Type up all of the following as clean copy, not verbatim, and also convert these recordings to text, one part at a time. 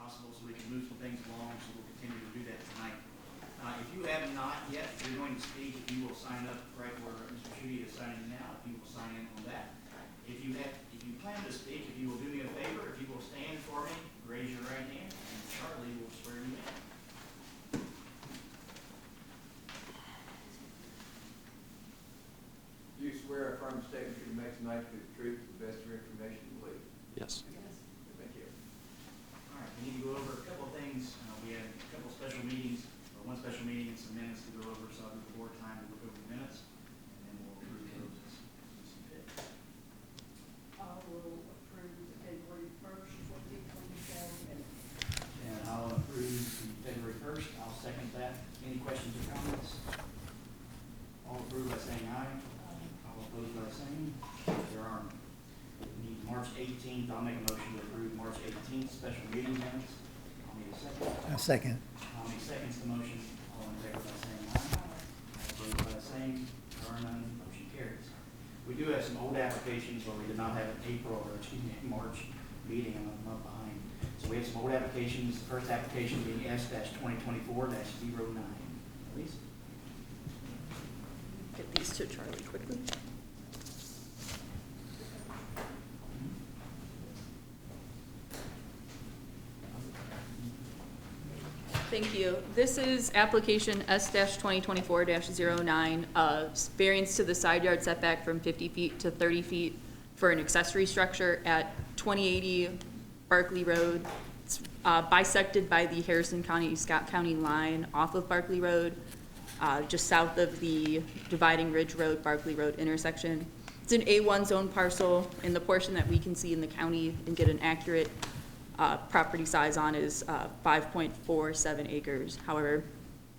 possible so we can move some things along, so we'll continue to do that tonight. If you have not yet, if you're going to speak, if you will sign up right where Mr. Schutte is signing now, if you will sign in on that. If you plan to speak, if you will do me a favor, if you will stand for me, raise your right hand, and Charlie will swear you in. Do you swear affirm statement you make tonight to be the truth, to the best of your information and belief? Yes. Thank you. All right, we need to go over a couple of things. We had a couple of special meetings, or one special meeting and some minutes to go over, so I'll give the board time to look over the minutes, and then we'll approve those as we see fit. I will approve the February 1st, 2027 minutes. And I'll approve the February 1st. I'll second that. Any questions or comments? All approve by saying aye. All opposed by saying there are none. We need March 18th. I'll make a motion to approve March 18th special meeting minutes. I'll need a second. A second. Tommy seconds the motion. All in favor by saying aye. All opposed by saying there are none. Motion carries. We do have some old applications where we did not have an March meeting. I'm a month behind. So we have some old applications. The first application being S-2024-09. Elise? Get these to Charlie quickly. Thank you. This is application S-2024-09, variance to the side yard setback from 50 feet to 30 feet for an accessory structure at 2080 Barkley Road. It's bisected by the Harrison County-Scott County line off of Barkley Road, just south of the Dividing Ridge Road, Barkley Road intersection. It's an A1 zone parcel, and the portion that we can see in the county and get an accurate property size on is 5.47 acres. However,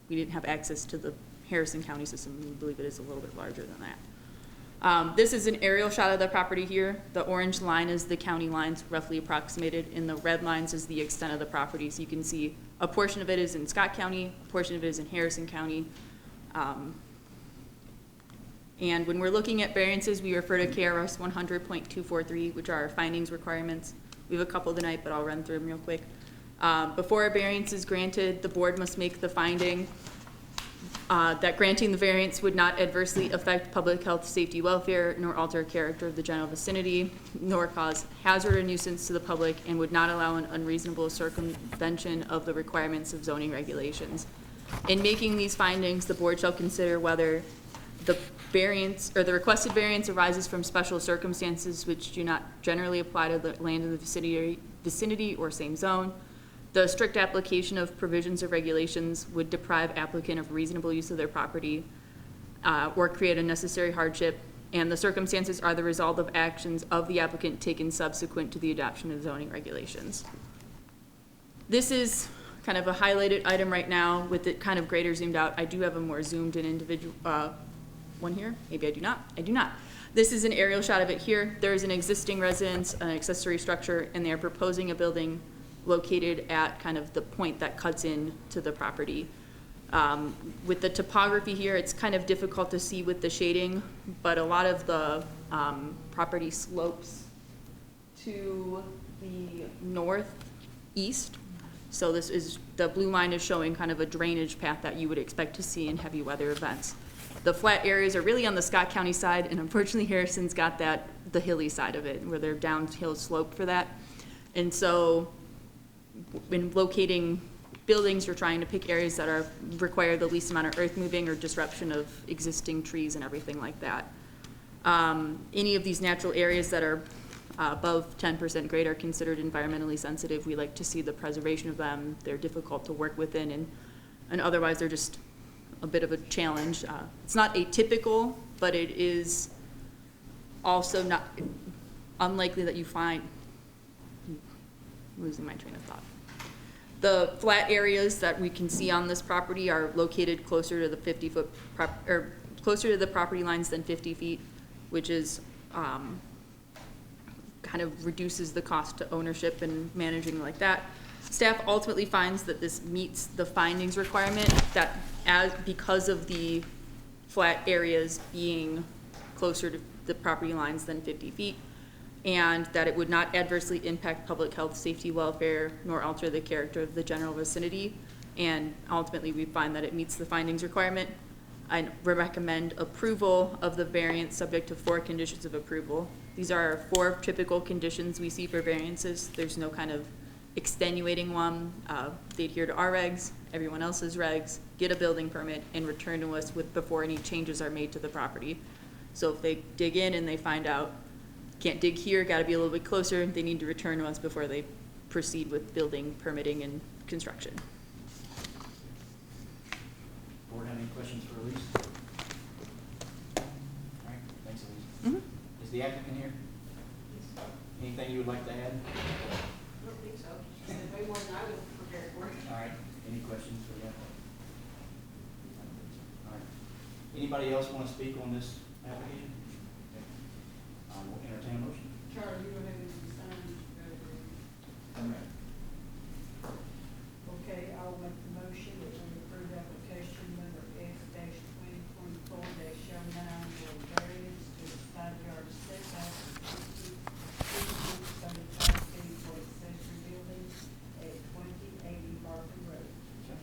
we didn't have access to the Harrison County system. We believe it is a little bit larger than that. This is an aerial shot of the property here. The orange line is the county lines roughly approximated, and the red lines is the extent of the property. So you can see a portion of it is in Scott County, a portion of it is in Harrison County. And when we're looking at variances, we refer to KRS 100.243, which are our findings requirements. We have a couple tonight, but I'll run through them real quick. Before a variance is granted, the board must make the finding that granting the variance would not adversely affect public health, safety, welfare, nor alter character of the general vicinity, nor cause hazard or nuisance to the public, and would not allow an unreasonable circumvention of the requirements of zoning regulations. In making these findings, the board shall consider whether the variance or the requested variance arises from special circumstances which do not generally apply to the land in the vicinity or same zone. The strict application of provisions or regulations would deprive applicant of reasonable use of their property or create unnecessary hardship, and the circumstances are the result of actions of the applicant taken subsequent to the adoption of zoning regulations. This is kind of a highlighted item right now with it kind of greater zoomed out. I do have a more zoomed in individual one here. Maybe I do not. I do not. This is an aerial shot of it here. There is an existing residence, an accessory structure, and they are proposing a building located at kind of the point that cuts in to the property. With the topography here, it's kind of difficult to see with the shading, but a lot of the property slopes to the northeast. So this is, the blue line is showing kind of a drainage path that you would expect to see in heavy weather events. The flat areas are really on the Scott County side, and unfortunately Harrison's got the hilly side of it, where they're downhill slope for that. And so when locating buildings, you're trying to pick areas that require the least amount of earth moving or disruption of existing trees and everything like that. Any of these natural areas that are above 10% grade are considered environmentally sensitive. We like to see the preservation of them. They're difficult to work within, and otherwise they're just a bit of a challenge. It's not atypical, but it is also not unlikely that you find, losing my train of thought. The flat areas that we can see on this property are located closer to the 50-foot, or closer to the property lines than 50 feet, which is kind of reduces the cost to ownership and managing like that. Staff ultimately finds that this meets the findings requirement, that because of the flat areas being closer to the property lines than 50 feet, and that it would not adversely impact public health, safety, welfare, nor alter the character of the general vicinity. And ultimately, we find that it meets the findings requirement. I recommend approval of the variance subject to 4 conditions of approval. These are 4 typical conditions we see for variances. There's no kind of extenuating one. They adhere to our regs, everyone else's regs, get a building permit, and return to us before any changes are made to the property. So if they dig in and they find out, can't dig here, gotta be a little bit closer, they need to return to us before they proceed with building, permitting, and construction. Board have any questions for Elise? All right, thanks, Elise. Is the applicant here? Anything you would like to add? I don't think so. She said way more than I was prepared for. All right, any questions for the applicant? All right, anybody else want to speak on this application? Okay. We'll entertain a motion. Charlie, you don't have any signs? Okay, I'll make the motion that we approve application number S-2024-09 for variance to the side yard setback of 75 feet for accessory building at 2080 Barton Road. Okay.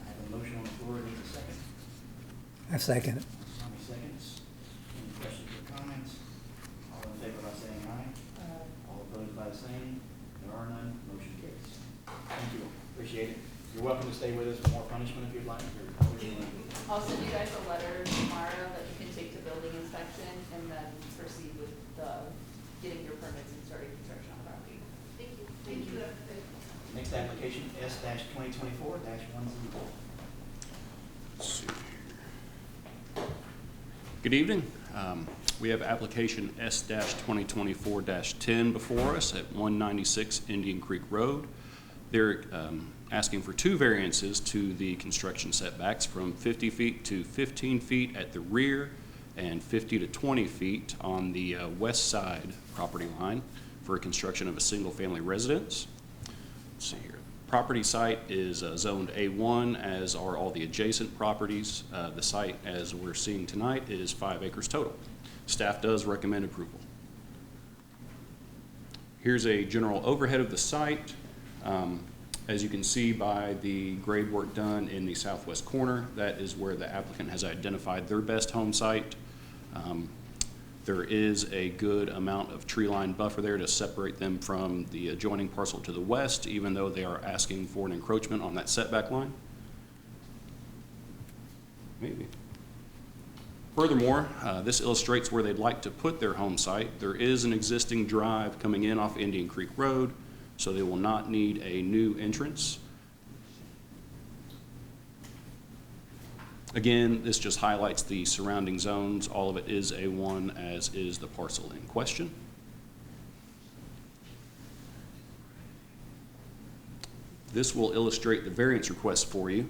I have a motion on the floor, it needs a second. I second it. Tommy seconds. Any questions or comments? All in favor by saying aye. All opposed by the same. There are none. Motion carries. Thank you. Appreciate it. You're welcome to stay with us for more punishment if you'd like. I'll send you guys a letter tomorrow that you can take to building inspection and then proceed with getting your permits and starting construction on the property. Thank you. Thank you. Next application, S-2024-10. Let's see here. Good evening. We have application S-2024-10 before us at 196 Indian Creek Road. They're asking for 2 variances to the construction setbacks from 50 feet to 15 feet at the rear and 50 to 20 feet on the west side property line for construction of a single-family residence. Let's see here. Property site is zoned A1, as are all the adjacent properties. The site, as we're seeing tonight, is 5 acres total. Staff does recommend approval. Here's a general overhead of the site. As you can see by the grade work done in the southwest corner, that is where the applicant has identified their best home site. There is a good amount of tree line buffer there to separate them from the adjoining parcel to the west, even though they are asking for an encroachment on that setback line. Maybe. Furthermore, this illustrates where they'd like to put their home site. There is an existing drive coming in off Indian Creek Road, so they will not need a new entrance. Again, this just highlights the surrounding zones. All of it is A1, as is the parcel in question. This will illustrate the variance request for you.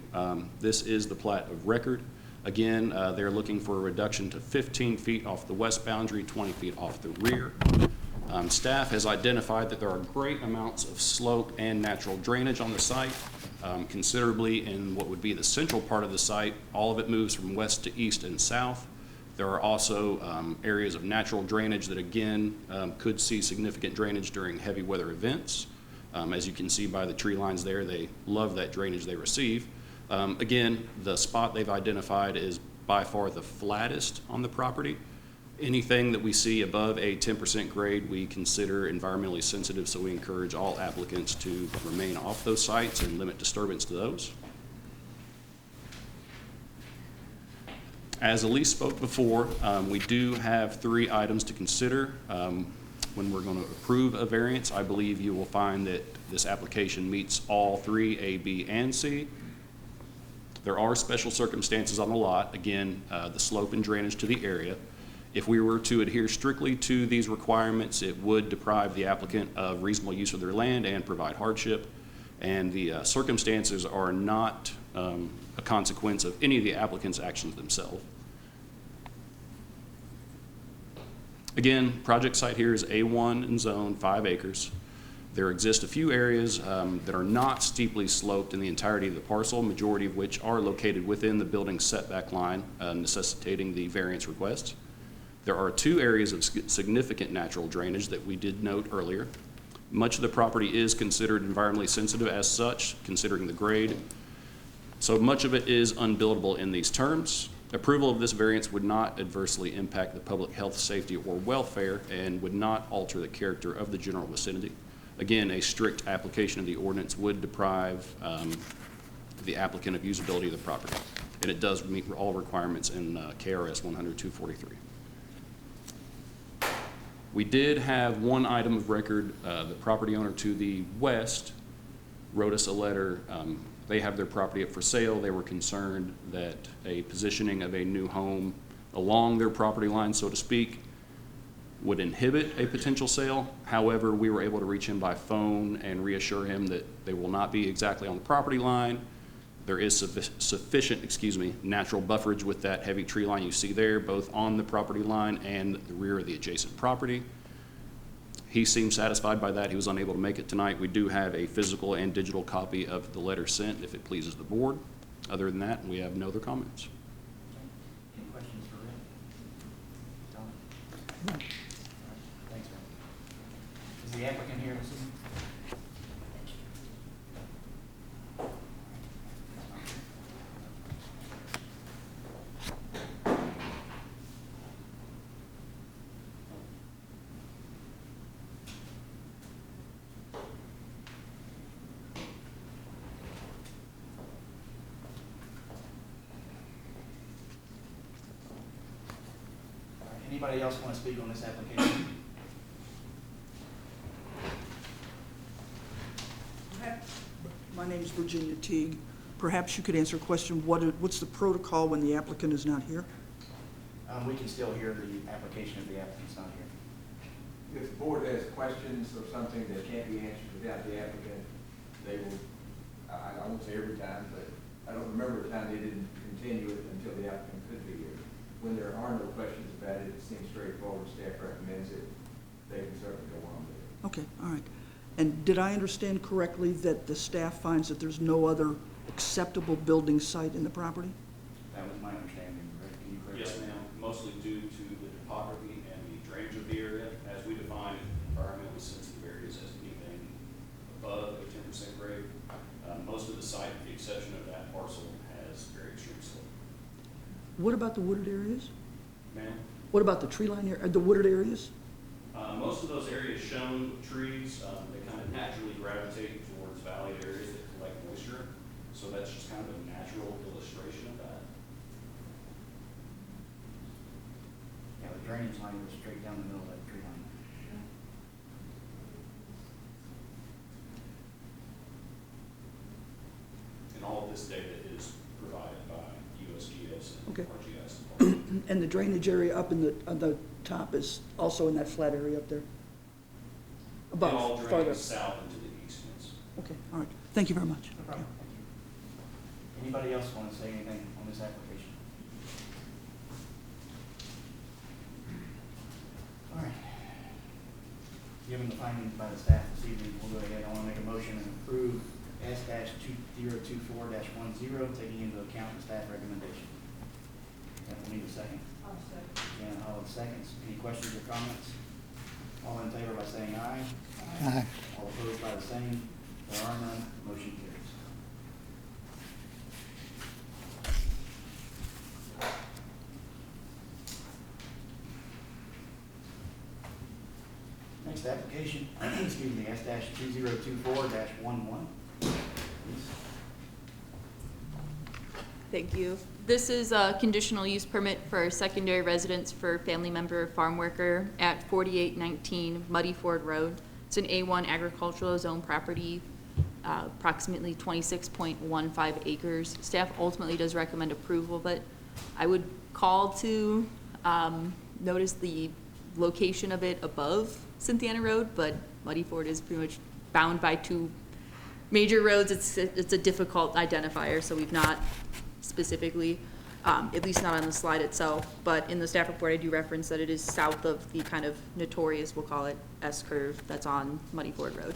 This is the plat of record. Again, they're looking for a reduction to 15 feet off the west boundary, 20 feet off the rear. Staff has identified that there are great amounts of slope and natural drainage on the site, considerably in what would be the central part of the site. All of it moves from west to east and south. There are also areas of natural drainage that, again, could see significant drainage during heavy weather events. As you can see by the tree lines there, they love that drainage they receive. Again, the spot they've identified is by far the flattest on the property. Anything that we see above a 10% grade we consider environmentally sensitive, so we encourage all applicants to remain off those sites and limit disturbance to those. As Elise spoke before, we do have 3 items to consider when we're going to approve a variance. I believe you will find that this application meets all 3, A, B, and C. There are special circumstances on the lot, again, the slope and drainage to the area. If we were to adhere strictly to these requirements, it would deprive the applicant of reasonable use of their land and provide hardship. And the circumstances are not a consequence of any of the applicant's actions themselves. Again, project site here is A1 in zone, 5 acres. There exist a few areas that are not steeply sloped in the entirety of the parcel, majority of which are located within the building setback line, necessitating the variance request. There are 2 areas of significant natural drainage that we did note earlier. Much of the property is considered environmentally sensitive as such, considering the grade. So much of it is unbuildable in these terms. Approval of this variance would not adversely impact the public health, safety, or welfare and would not alter the character of the general vicinity. Again, a strict application of the ordinance would deprive the applicant of usability of the property, and it does meet all requirements in KRS 100-243. We did have one item of record. The property owner to the west wrote us a letter. They have their property up for sale. They were concerned that a positioning of a new home along their property line, so to speak, would inhibit a potential sale. However, we were able to reach him by phone and reassure him that they will not be exactly on the property line. There is sufficient, natural bufferage with that heavy tree line you see there, both on the property line and the rear of the adjacent property. He seemed satisfied by that. He was unable to make it tonight. We do have a physical and digital copy of the letter sent if it pleases the board. Other than that, we have no other comments. Any questions for Rick? Tom? No. All right. Thanks, man. Is the applicant here this evening? Anybody else want to speak on this application? My name is Virginia Teague. Perhaps you could answer a question. What's the protocol when the applicant is not here? We can still hear the application if the applicant's not here. If the board has questions or something that can't be answered without the applicant, they will, I won't say every time, but I don't remember a time they didn't continue it until the applicant could be here. When there are no questions about it, it seems straightforward, staff recommends it, they can certainly go on with it. Okay, all right. And did I understand correctly that the staff finds that there's no other acceptable building site in the property? That was my understanding, Rick. Can you correct Yes, that? ma'am. Mostly due to the topography and the drainage of the area. As we define environmentally sensitive areas as anything above a 10% grade. Most of the site, with the exception of that parcel, has very extreme slope. What about the wooded areas? Ma'am? What about the tree line area, the wooded areas? Most of those areas shown with trees, they kind of naturally gravitate towards valley areas that collect moisture. So that's just kind of a natural illustration of that. Yeah, the drainage line was straight down the middle of that tree line. And all of this data is provided by USGS and Okay. RGS. And the drainage area up in on the top is also in that flat area up there? It all Above, farther? drains south into the east, yes. Okay, all right. Thank you very much. No problem. Thank you. Anybody else want to say anything on this application? All right. Given the findings by the staff this evening, we'll go ahead. I want to make a motion and approve S-2024-10, taking into account the staff recommendation. We need a second. I'll second. Janet Holland seconds. Any questions or comments? All in favor by saying aye. Aye. All opposed by the same. There are none. Motion carries. Next application, excuse me, S-2024-11. Thank you. This is a conditional use permit for secondary residence for family member farm worker at 4819 Muddy Ford Road. It's an A1 agricultural zone property, approximately 26.15 acres. Staff ultimately does recommend approval, but I would call to notice the location of it above Cynthiana Road, but Muddy Ford is pretty much bound by 2 major roads. It's a difficult identifier, so we've not specifically, at least not on the slide itself, but in the staff report I do reference that it is south of the kind of notorious, we'll call it, S-curve that's on Muddy Ford Road.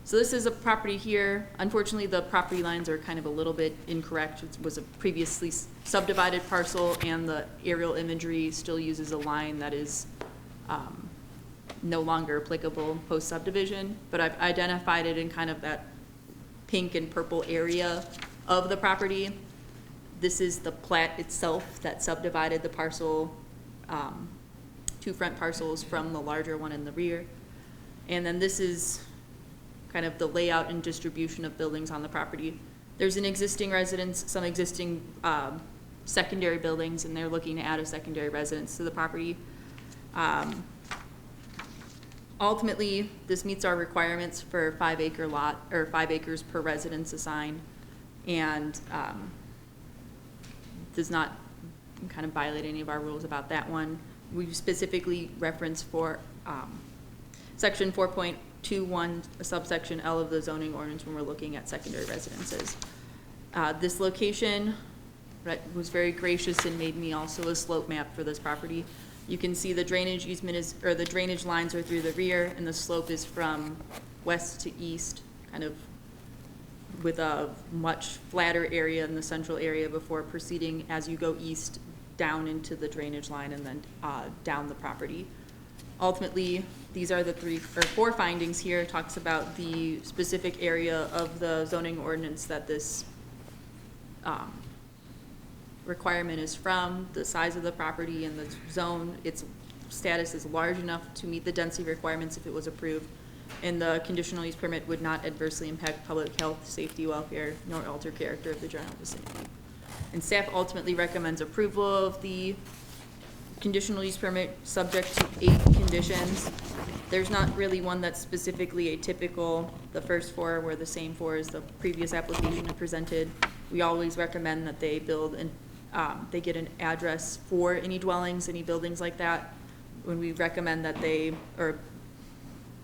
So this is a property here. Unfortunately, the property lines are kind of a little bit incorrect. It was a previously subdivided parcel, and the aerial imagery still uses a line that is no longer applicable post-subdivision. But I've identified it in kind of that pink and purple area of the property. This is the plat itself that subdivided the parcel, two front parcels from the larger one in the rear. And then this is kind of the layout and distribution of buildings on the property. There's an existing residence, some existing secondary buildings, and they're looking to add a secondary residence to the property. Ultimately, this meets our requirements for 5-acre lot, or 5 acres per residence assigned, and does not kind of violate any of our rules about that one. We specifically reference for section 4.21, subsection L of the zoning ordinance when we're looking at secondary residences. This location was very gracious and made me also a slope map for this property. You can see the drainage easement is, or the drainage lines are through the rear, and the slope is from west to east, kind of with a much flatter area in the central area before proceeding as you go east down into the drainage line and then down the property. Ultimately, these are the 3 or 4 findings here. It talks about the specific area of the zoning ordinance that this requirement is from, the size of the property and the zone. Its status is large enough to meet the density requirements if it was approved, and the conditional use permit would not adversely impact public health, safety, welfare, nor alter character of the general vicinity. And staff ultimately recommends approval of the conditional use permit subject to 8 conditions. There's not really one that's specifically atypical. The first 4 were the same 4 as the previous application presented. We always recommend that they build and they get an address for any dwellings, any buildings like that. When we recommend that they, or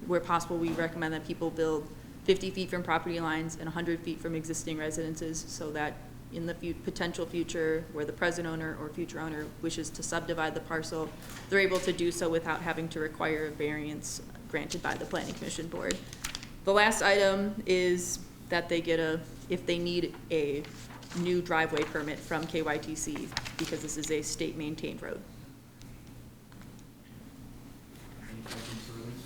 where possible, we recommend that people build 50 feet from property lines and 100 feet from existing residences, so that in the potential future where the present owner or future owner wishes to subdivide the parcel, they're able to do so without having to require a variance granted by the Planning Commission Board. The last item is that they get if they need a new driveway permit from KYTC, because this is a state maintained road. Any questions for Elise?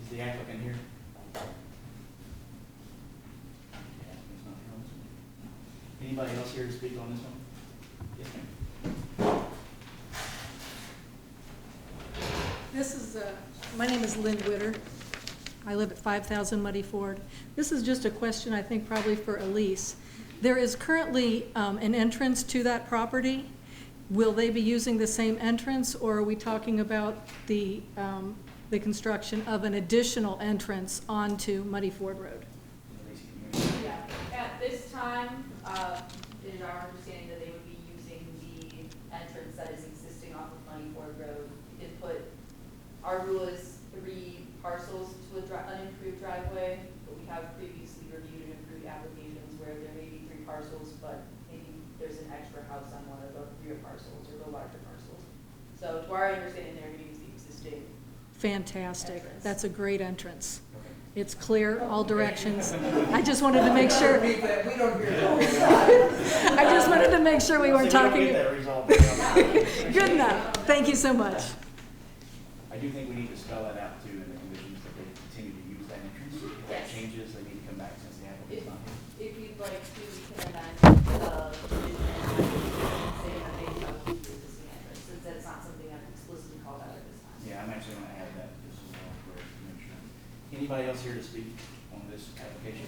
Is the applicant here? Anybody else here to speak on this one? Yes, ma'am. This is, my name is Lynn Witter. I live at 5,000 Muddy Ford. This is just a question, I think, probably for Elise. There is currently an entrance to that property. Will they be using the same entrance, or are we talking about the construction of an additional entrance onto Muddy Ford Road? Yeah, at this time, it is our understanding that they would be using the entrance that is existing off of Muddy Ford Road. We did put, our rule is 3 parcels to an unimproved driveway, but we have previously reviewed and approved applications where there may be 3 parcels, but maybe there's an extra house on one of the rear parcels or the larger parcels. So to our understanding, they're going to use the existing. Fantastic. Entrance. That's a great entrance. It's clear, all directions. I just wanted to make sure. We don't hear that. I just wanted to make sure we weren't So talking. get that resolved. I Good enough. Thank you so much. do think we need to spell that out too in the conditions that they continue to use that entrance. If that Yes. changes, they need to come back since the applicant's not here. If you'd like to, we can amend the provision and say that they have to use the existing entrance, since that's not something I've explicitly called out at this time. Yeah, I'm actually gonna add that just as well for information. Anybody else here to speak on this application?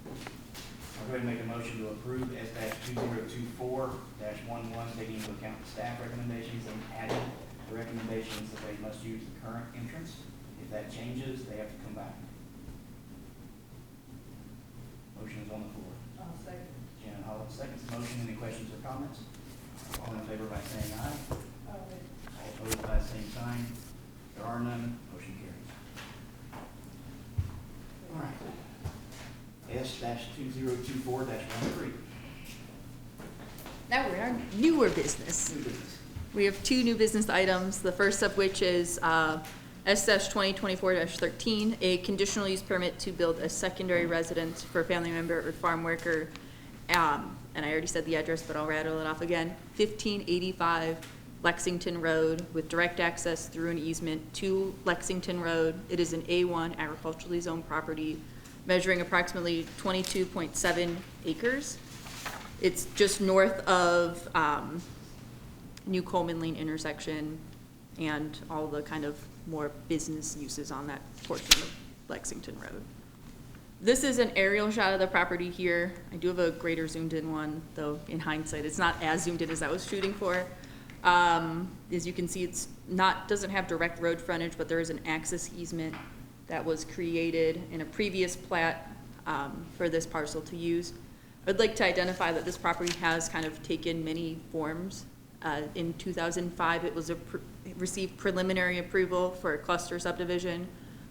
I'll go ahead and make a motion to approve S-2024-11, taking into account the staff recommendations and adding the recommendations that they must use the current entrance. If that changes, they have to come back. Motion is on the floor. I'll second. Janet Holland seconds the motion. Any questions or comments? All in favor by saying aye. All opposed by the same sign. There are none. Motion carries. All right. S-2024-13. Now we're in our newer business. New business. We have 2 new business items, the first of which is S-2024-13, a conditional use permit to build a secondary residence for a family member or farm worker. And I already said the address, but I'll rattle it off again. 1585 Lexington Road with direct access through an easement to Lexington Road. It is an A1 agriculturally zoned property measuring approximately 22.7 acres. It's just north of New Coleman Lane intersection and all the kind of more business uses on that portion of Lexington Road. This is an aerial shot of the property here. I do have a greater zoomed in one, though in hindsight, it's not as zoomed in as I was shooting for. As you can see, it's not, doesn't have direct road frontage, but there is an access easement that was created in a previous plat for this parcel to use. I'd like to identify that this property has kind of taken many forms. In 2005, it was received preliminary approval for a cluster subdivision,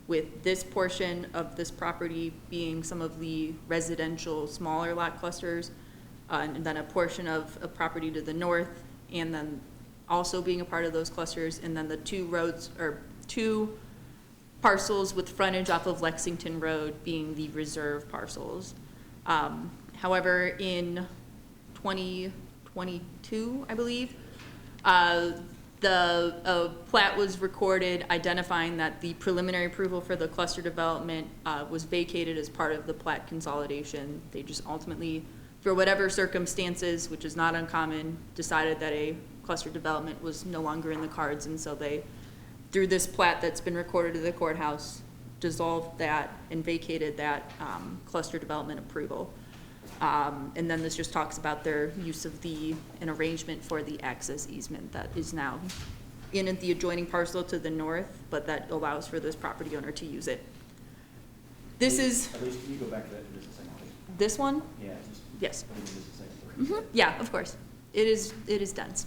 with this portion of this property being some of the residential smaller lot clusters, and then a portion of a property to the north, and then also being a part of those clusters, and then the two roads, or two parcels with frontage off of Lexington Road being the reserve parcels. However, in 2022, I believe, the plat was recorded identifying that the preliminary approval for the cluster development was vacated as part of the plat consolidation. They just ultimately, for whatever circumstances, which is not uncommon, decided that a cluster development was no longer in the cards, and so they, through this plat that's been recorded at the courthouse, dissolved that and vacated that cluster development approval. And then this just talks about their use of an arrangement for the access easement that is now in the adjoining parcel to the north, but that allows for this property owner to use it. This is, At least, can you go back to that just a second, please? this one? Yeah, just. Yes. I think just a second. Mhm. Yeah, of course. It is dense.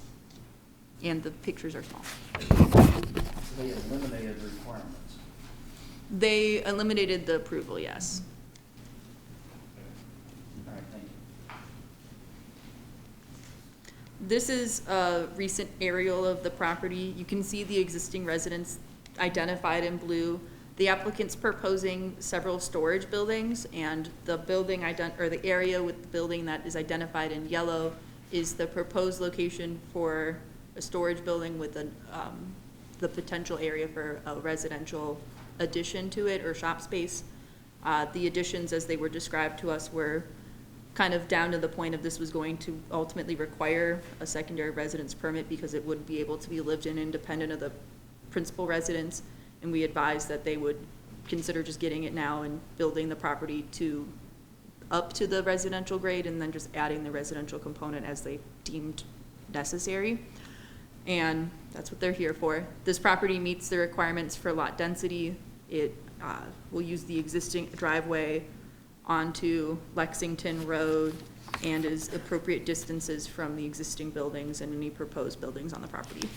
And the pictures are small. So they eliminated the requirements. They eliminated the approval, yes. All right, thank you. This is a recent aerial of the property. You can see the existing residence identified in blue. The applicant's proposing several storage buildings, and the building or the area with the building that is identified in yellow is the proposed location for a storage building with the potential area for a residential addition to it or shop space. The additions, as they were described to us, were kind of down to the point of this was going to ultimately require a secondary residence permit because it would be able to be lived in independent of the principal residence. And we advised that they would consider just getting it now and building the property up to the residential grade and then just adding the residential component as they deemed necessary. And that's what they're here for. This property meets the requirements for lot density. It will use the existing driveway onto Lexington Road and is appropriate distances from the existing buildings and any proposed buildings on the property.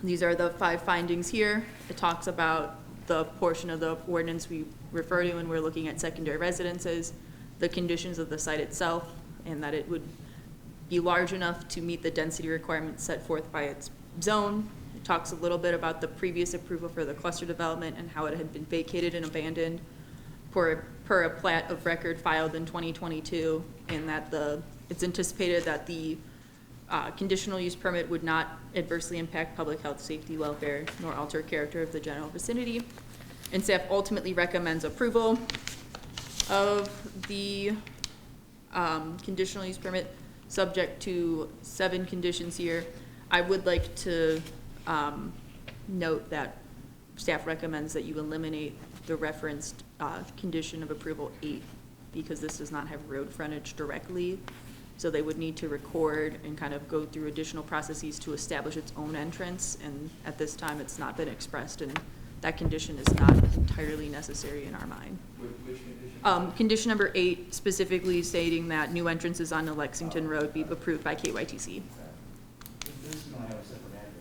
These are the 5 findings here. It talks about the portion of the ordinance we refer to when we're looking at secondary residences, the conditions of the site itself, and that it would be large enough to meet the density requirements set forth by its zone. It talks a little bit about the previous approval for the cluster development and how it had been vacated and abandoned per a plat of record filed in 2022, and that it's anticipated that the conditional use permit would not adversely impact public health, safety, welfare, nor alter character of the general vicinity. And staff ultimately recommends approval of the conditional use permit, subject to 7 conditions here. I would like to note that staff recommends that you eliminate the referenced condition of approval 8, because this does not have road frontage directly. So they would need to record and kind of go through additional processes to establish its own entrance, and at this time it's not been expressed, and that condition is not entirely necessary in our mind. Which condition? Condition number 8 specifically stating that new entrances on the Lexington Road be approved by KYTC. This is going to have a separate address.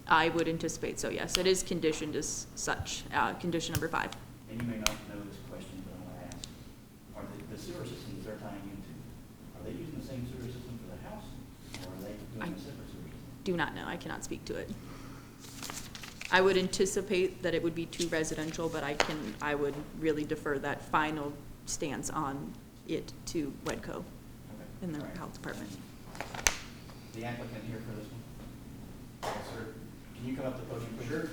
I would anticipate so, yes. It is conditioned as such, condition number 5. And you may not know this question, but I'm going to ask. Are the sewer systems they're tying into, are they using the same sewer system for the house? Or are they doing a separate sewer system? Do not know. I cannot speak to it. I would anticipate that it would be 2 residential, but I would really defer that final stance on it to Wedco Okay. in the All right. health department. The applicant here for this one? Yes, sir. Can you come up to the podium, please? Sure.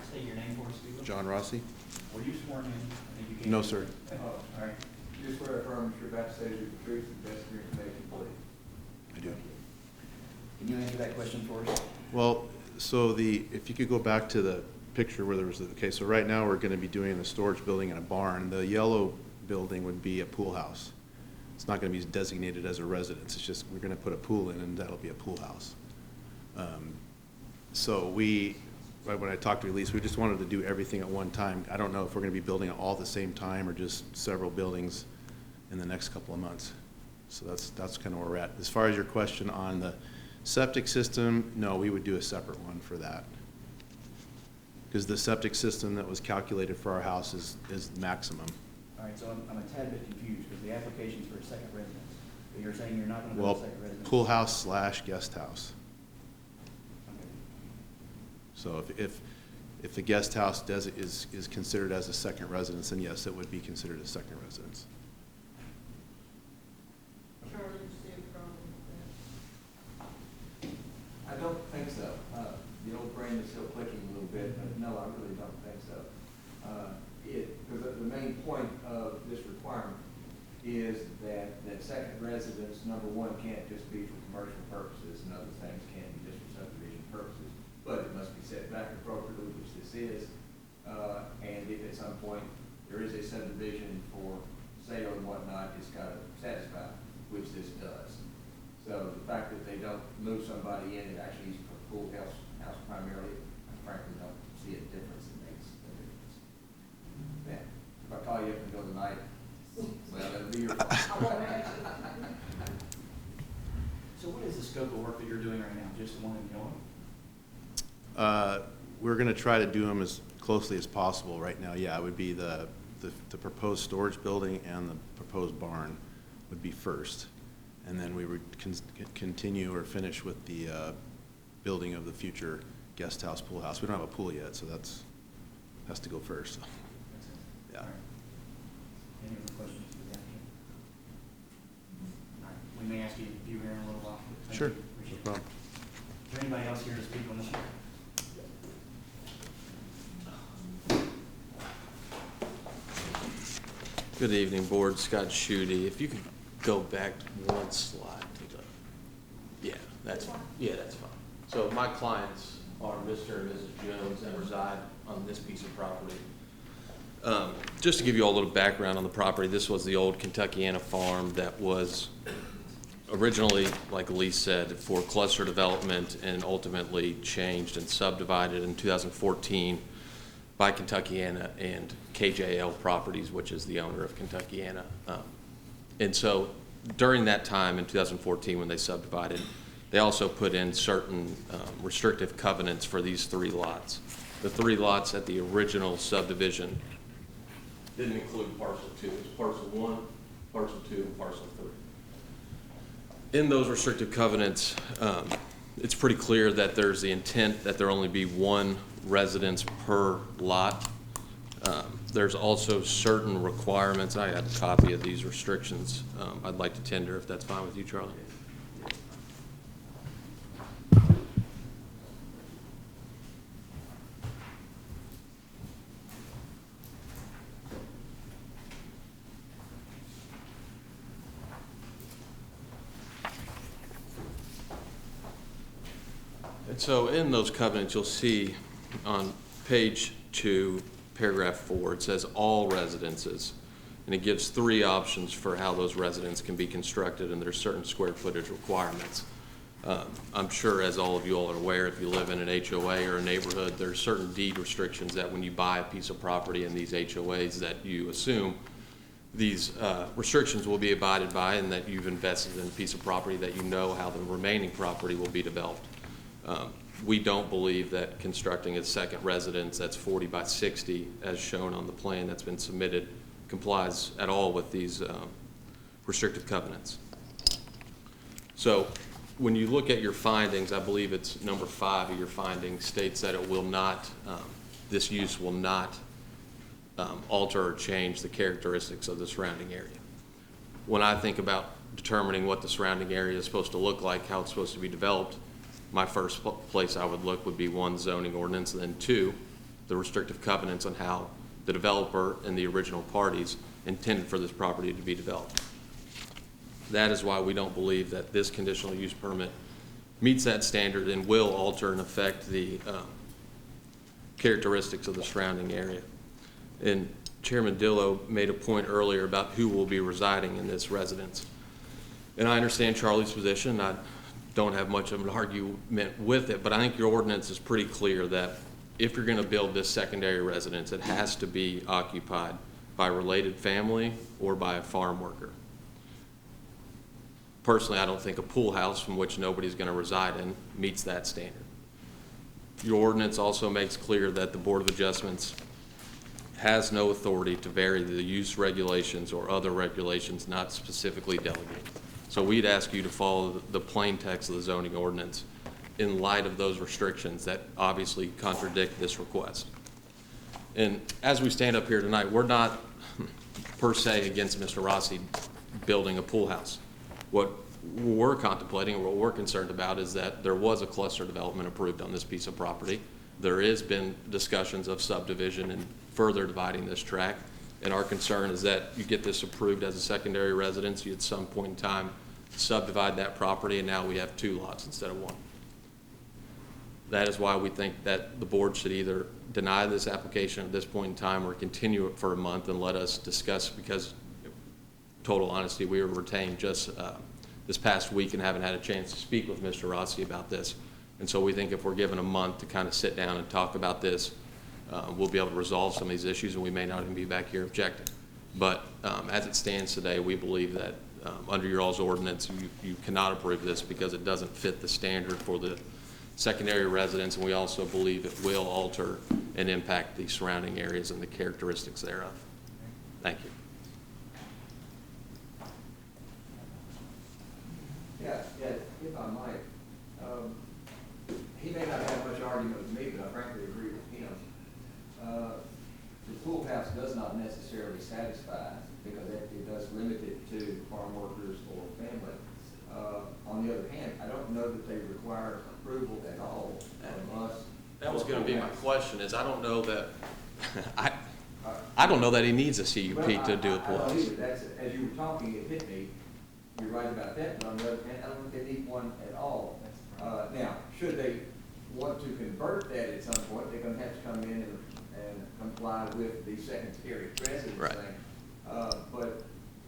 State your name for us, please. John Rossi? Were you sworn in? I think you came. No, sir. Oh, all right. You swear or affirm that you're about to say the truth and best of your information, please. I do. Can you answer that question for us? Well, so if you could go back to the picture where there was, okay, so right now we're going to be doing a storage building and a barn. The yellow building would be a pool house. It's not going to be designated as a residence. It's just, we're going to put a pool in and that'll be a pool house. So when I talked to Elise, we just wanted to do everything at one time. I don't know if we're going to be building it all at the same time or just several buildings in the next couple of months. So that's kind of where we're at. As far as your question on the septic system, no, we would do a separate one for that. Because the septic system that was calculated for our house is maximum. All right, so I'm a tad bit confused because the application's for a second residence. But you're saying you're not going to Well, build a second residence? pool house / guest house. Okay. So if the guest house is considered as a second residence, then yes, it would be considered a second residence. Charlie, you see a problem with I don't think so. The old brain is still clicking a little bit, but no, I really don't think so. Because the main point of this requirement is that second residence, number one, can't just be for commercial purposes, and other things can't be just for subdivision purposes, but it must be set back appropriately, which this is. And if at some point there is a subdivision for sale and whatnot, it's got to satisfy, which this does. So the fact that they don't move somebody in, it actually is for pool house primarily, I frankly don't see a difference that makes a difference. Yeah, if I call you up and go tonight, well, that'll be your fault. So what is the scope of work that you're doing right now? Just the one in Illinois? We're going to try to do them as closely as possible right now. Yeah, it would be the proposed storage building and the proposed barn would be first. And then we would continue or finish with the building of the future guest house, pool house. We don't have a pool yet, so has to go first. So, yeah. All right. Any other questions for the applicant? All right, we may ask you a few here in a little while. Thank Sure, you. no Appreciate it. problem. Is there anybody else here to speak on this? Good evening, Board. Scott Schutte. If you could go back one slide to the, that's fine. So my clients are Mr. and Mrs. Jones that reside on this piece of property. Just to give you all a little background on the property, this was the old Kentuckiana farm that was originally, like Elise said, for cluster development and ultimately changed and subdivided in 2014 by Kentuckiana and KJL Properties, which is the owner of Kentuckiana. And so during that time in 2014 when they subdivided, they also put in certain restrictive covenants for these 3 lots. The 3 lots at the original subdivision didn't include parcel 2. It was parcel 1, parcel 2, and parcel 3. In those restrictive covenants, it's pretty clear that there's the intent that there only be 1 residence per lot. There's also certain requirements. I have a copy of these restrictions I'd like to tender if that's fine with you, Charlie. And so in those covenants, you'll see on page 2, paragraph 4, it says all residences. And it gives 3 options for how those residences can be constructed, and there's certain square footage requirements. I'm sure, as all of you all are aware, if you live in an HOA or a neighborhood, there's certain deed restrictions that when you buy a piece of property in these HOAs that you assume these restrictions will be abided by, and that you've invested in a piece of property that you know how the remaining property will be developed. We don't believe that constructing a second residence that's 40 by 60, as shown on the plan that's been submitted, complies at all with these restrictive covenants. So when you look at your findings, I believe it's number 5 of your findings states that it will not, this use will not alter or change the characteristics of the surrounding area. When I think about determining what the surrounding area is supposed to look like, how it's supposed to be developed, my first place I would look would be 1, zoning ordinance, and then 2, the restrictive covenants on how the developer and the original parties intended for this property to be developed. That is why we don't believe that this conditional use permit meets that standard and will alter and affect the characteristics of the surrounding area. And Chairman Dillo made a point earlier about who will be residing in this residence. And I understand Charlie's position. I don't have much of an argument with it, but I think your ordinance is pretty clear that if you're going to build this secondary residence, it has to be occupied by a related family or by a farm worker. Personally, I don't think a pool house from which nobody's going to reside in meets that standard. Your ordinance also makes clear that the Board of Adjustments has no authority to vary the use regulations or other regulations not specifically delegated. So we'd ask you to follow the plain text of the zoning ordinance in light of those restrictions that obviously contradict this request. And as we stand up here tonight, we're not per se against Mr. Rossi building a pool house. What we're contemplating, or what we're concerned about, is that there was a cluster development approved on this piece of property. There has been discussions of subdivision and further dividing this tract, and our concern is that you get this approved as a secondary residence, you at some point in time subdivide that property, and now we have 2 lots instead of 1. That is why we think that the board should either deny this application at this point in time or continue it for a month and let us discuss, because total honesty, we were retained just this past week and haven't had a chance to speak with Mr. Rossi about this. And so we think if we're given a month to kind of sit down and talk about this, we'll be able to resolve some of these issues, and we may not even be back here objecting. But as it stands today, we believe that under your all's ordinance, you cannot approve this because it doesn't fit the standard for the secondary residence, and we also believe it will alter and impact the surrounding areas and the characteristics thereof. Thank you. Yeah, if I might, he may not have much argument with me, but I frankly agree with him. The pool house does not necessarily satisfy, because it does limit it to farm workers or family. On the other hand, I don't know that they require approval at all from us. That was going to be my question, is I don't know that, I don't know that he needs a CUP to do a pool I don't house. either. That's, as you were talking, it hit me. You're right about that, but on the other hand, I don't think they need one at all. Now, should they want to convert that at some point, they're gonna have to come in and comply with the secondary residence Right. thing. But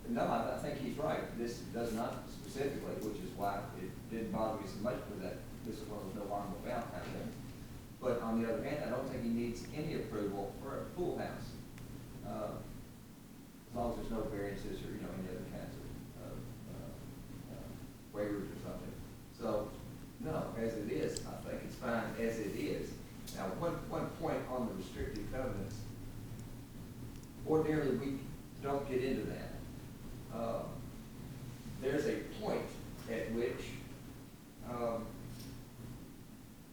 no, I think he's right. This does not specifically, which is why it didn't bother me so much with that. This is one of no harm without kind of thing. But on the other hand, I don't think he needs any approval for a pool house. As long as there's no variances or, any other kinds of waivers or something. So, no, as it is, I think it's fine as it is. Now, one point on the restrictive covenants. Ordinarily, we don't get into that. There's a point at which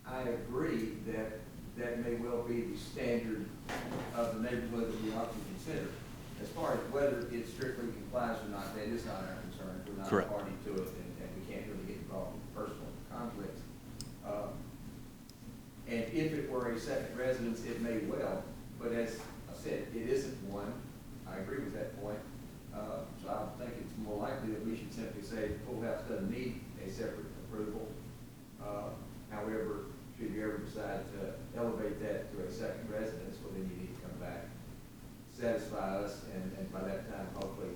I agree that that may well be the standard of the neighborhood that we ought to consider. As far as whether it strictly complies or not, that is not our concern. We're not a Correct. party to it, and we can't really get involved in personal conflicts. And if it were a second residence, it may well, but as I said, it isn't one. I agree with that point. So I think it's more likely that we should simply say the pool house doesn't need a separate approval. However, should you ever decide to elevate that to a second residence, well, then you need to come back, satisfy us, and by that time, hopefully,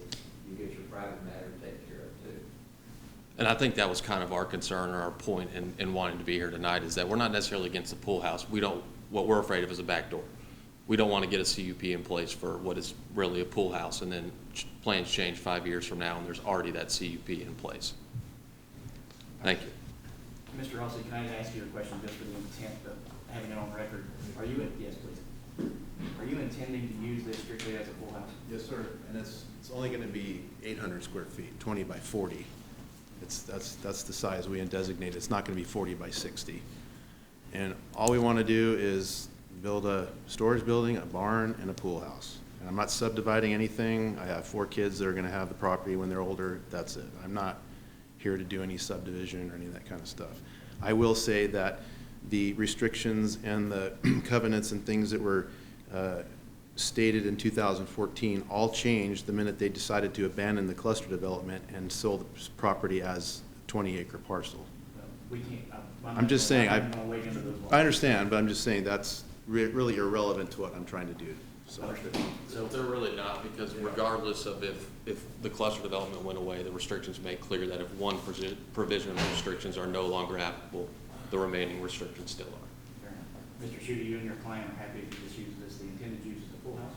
you get your private matter taken care of too. And I think that was kind of our concern or our point in wanting to be here tonight, is that we're not necessarily against the pool house. What we're afraid of is a backdoor. We don't want to get a CUP in place for what is really a pool house, and then plans change 5 years from now, and there's already that CUP in place. Thank you. Mr. Rossi, can I ask you a question just for the intent of having it on record? Yes, please. Are you intending to use this strictly as a pool house? Yes, sir, and it's only gonna be 800 square feet, 20 by 40. That's the size we designate. It's not going to be 40 by 60. And all we want to do is build a storage building, a barn, and a pool house. And I'm not subdividing anything. I have 4 kids that are going to have the property when they're older. That's it. I'm not here to do any subdivision or any of that kind of stuff. I will say that the restrictions and the covenants and things that were stated in 2014 all changed the minute they decided to abandon the cluster development and sold the property as a 20-acre parcel. We can't, I'm just saying, I'm not gonna wade into those I understand, but I'm just saying that's really irrelevant to what I'm trying to do. So, Understood. So they're really not, because regardless of if the cluster development went away, the restrictions make clear that if one provision of the restrictions are no longer applicable, the remaining restrictions still are. Fair enough. Mr. Schutte, you and your client are happy to just use this, the intended use as a pool house?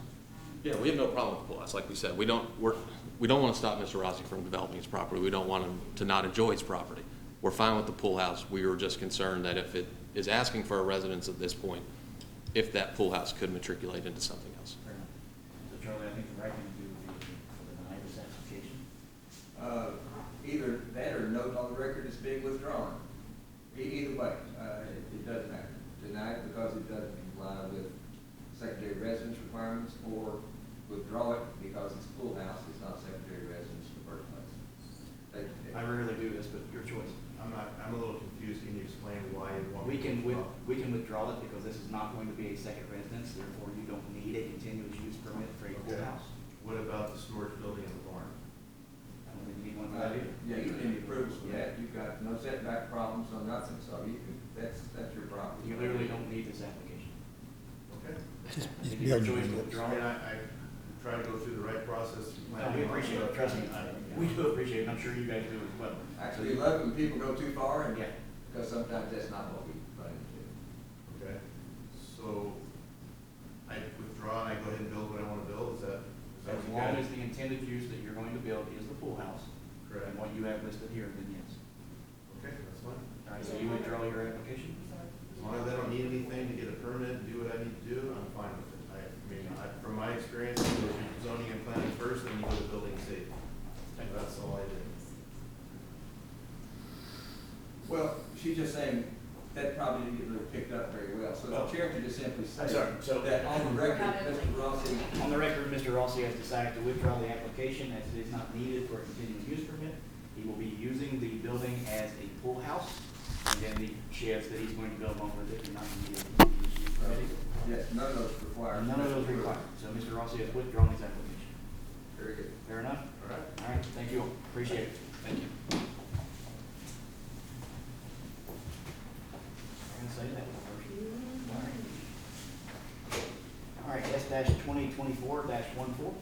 Yeah, we have no problem with the pool house. Like we said, we don't want to stop Mr. Rossi from developing his property. We don't want him to not enjoy his property. We're fine with the pool house. We were just concerned that if it is asking for a residence at this point, if that pool house could matriculate into something else. Fair enough. So Charlie, I think the right thing to do would be to deny this application. Either that or note on the record it's being withdrawn. Either way, it doesn't matter. Deny it because it doesn't comply with secondary residence requirements, or withdraw it because it's a pool house, it's not secondary residence in the first place. I rarely do this, but your choice. I'm a little confused. Can you explain why you want We can withdraw it because this is not going to be a second residence, therefore you don't need a continuous use permit for a pool Okay. house. What about the storage building in the barn? I don't think you need one for that either. Yeah, you can approve for that. You've got no setback problems on nothing, so you can, that's your property. You literally don't need this application. Okay. Just I think your building choice to windows. withdraw it. I try to go through the right process. No, we appreciate it, trust me, we do appreciate it, I'm sure you guys do as well. Actually, we love it when people go too far, and, Yeah. because sometimes that's not what we run into. Okay, so I withdraw and I go ahead and build what I want to build, is that As what you long guys- as the intended use that you're going to build is the pool house, Correct. and what you have listed here, then yes. Okay, that's fine. All right, so you withdraw your application? As long as I don't need anything to get a permit and do what I need to do, I'm fine with it. From my experience, you go through zoning and planning first, then you go to building safety. That's all I did. Well, she's just saying that probably didn't get really picked up very well, so the chair can just simply say sorry, so- that on the record, Mr. Rossi. On the record, Mr. Rossi has decided to withdraw the application as it is not needed for a continuous use permit. He will be using the building as a pool house, and then the sheds that he's going to build along with it do not need a continuous use permit. Yes, none of those required. None of those required. So Mr. Rossi has withdrawn his application. Very good. Fair enough? All right. All right, thank you. Appreciate it. Thank you. I'm gonna say that first. All right, S-2024-14.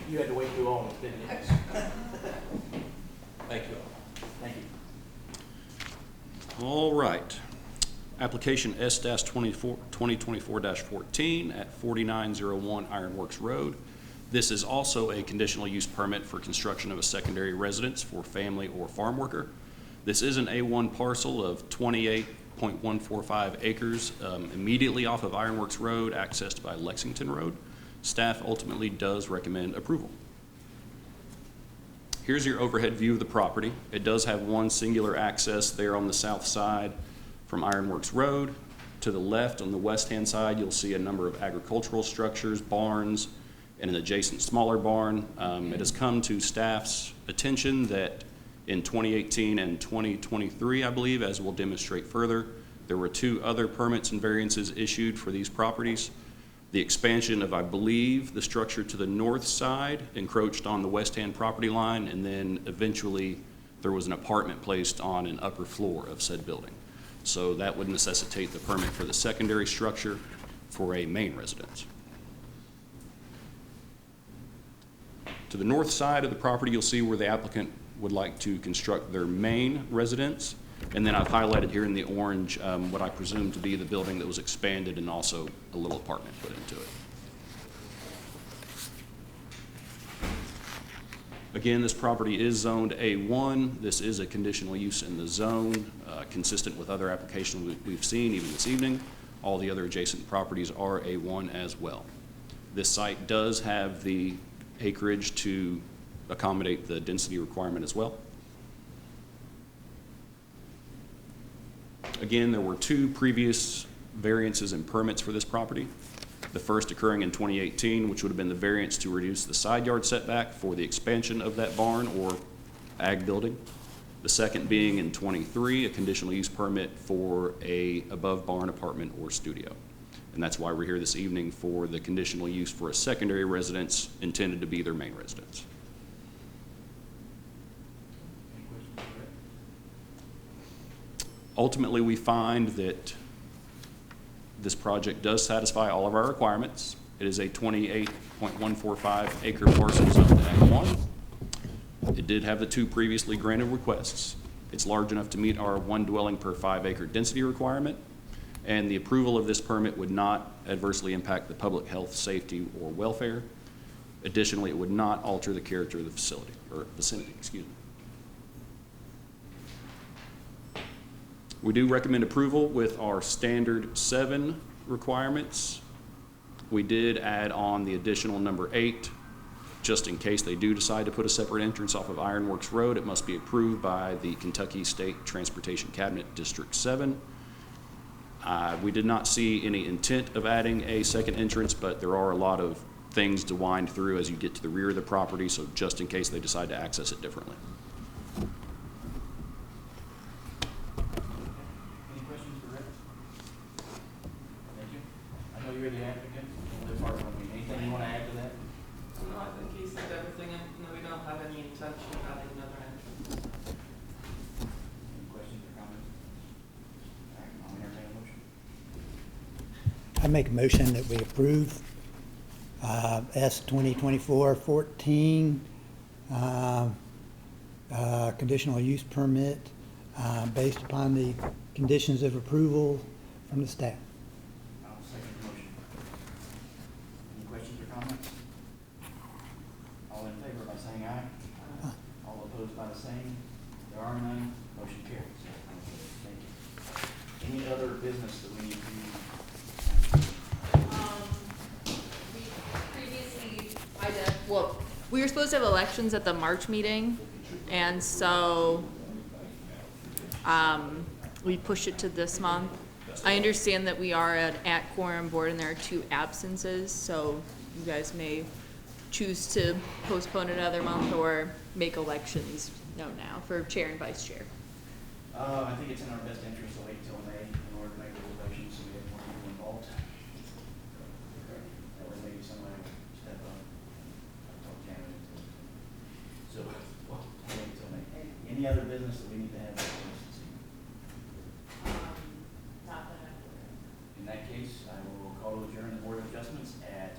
You had to wait through all of this, didn't you? Thank you all. Thank you. All right. Application S-2024-14 at 4901 Ironworks Road. This is also a conditional use permit for construction of a secondary residence for family or farm worker. This is an A1 parcel of 28.145 acres immediately off of Ironworks Road, accessed by Lexington Road. Staff ultimately does recommend approval. Here's your overhead view of the property. It does have one singular access there on the south side from Ironworks Road. To the left, on the west-hand side, you'll see a number of agricultural structures, barns, and an adjacent smaller barn. It has come to staff's attention that in 2018 and 2023, I believe, as we'll demonstrate further, there were 2 other permits and variances issued for these properties. The expansion of, I believe, the structure to the north side encroached on the west-hand property line, and then eventually there was an apartment placed on an upper floor of said building. So that would necessitate the permit for the secondary structure for a main residence. To the north side of the property, you'll see where the applicant would like to construct their main residence. And then I've highlighted here in the orange what I presume to be the building that was expanded and also a little apartment put into it. Again, this property is zoned A1. This is a conditional use in the zone, consistent with other applications we've seen even this evening. All the other adjacent properties are A1 as well. This site does have the acreage to accommodate the density requirement as well. Again, there were two previous variances and permits for this property. The first occurring in 2018, which would have been the variance to reduce the side yard setback for the expansion of that barn or ag building. The second being in 23, a conditional use permit for a above barn apartment or studio. And that's why we're here this evening for the conditional use for a secondary residence intended to be their main residence. Any questions for Rick? Ultimately, we find that this project does satisfy all of our requirements. It is a 28.145 acre parcel zoned Ag 1. It did have the two previously granted requests. It's large enough to meet our 1 dwelling per 5 acre density requirement, and the approval of this permit would not adversely impact the public health, safety, or welfare. Additionally, it would not alter the character of the facility, or vicinity, excuse me. We do recommend approval with our standard 7 requirements. We did add on the additional number 8, just in case they do decide to put a separate entrance off of Ironworks Road. It must be approved by the Kentucky State Transportation Cabinet District 7. We did not see any intent of adding a second entrance, but there are a lot of things to wind through as you get to the rear of the property, so just in case they decide to access it differently. Any questions for Rick? Thank you. I know you're the applicant, you'll live part of it. Anything you want to add to that? No, I think he said everything, and no, we don't have any intention of adding another entrance. Any questions or comments? All right, I'll entertain a motion. I make a motion that we approve S 2024-14 conditional use permit based upon the conditions of approval from the staff. I'll second the motion. Any questions or comments? All in favor by saying aye. All opposed by the same. There are none. Motion carries. Thank you. Any other business that we need to? We were supposed to have elections at the March meeting, and so we pushed it to this month. I understand that we are at quorum board and there are 2 absences, so you guys may choose to postpone it another month or make elections now for chair and vice chair. I think it's in our best interest to wait until May in order to make the elections so we have more people involved. That way maybe somebody will step up. Talk candidates. So, we'll wait until May. Any other business that we need to have? Not that I'm aware of. In that case, I will call to adjourn the Board of Adjustments at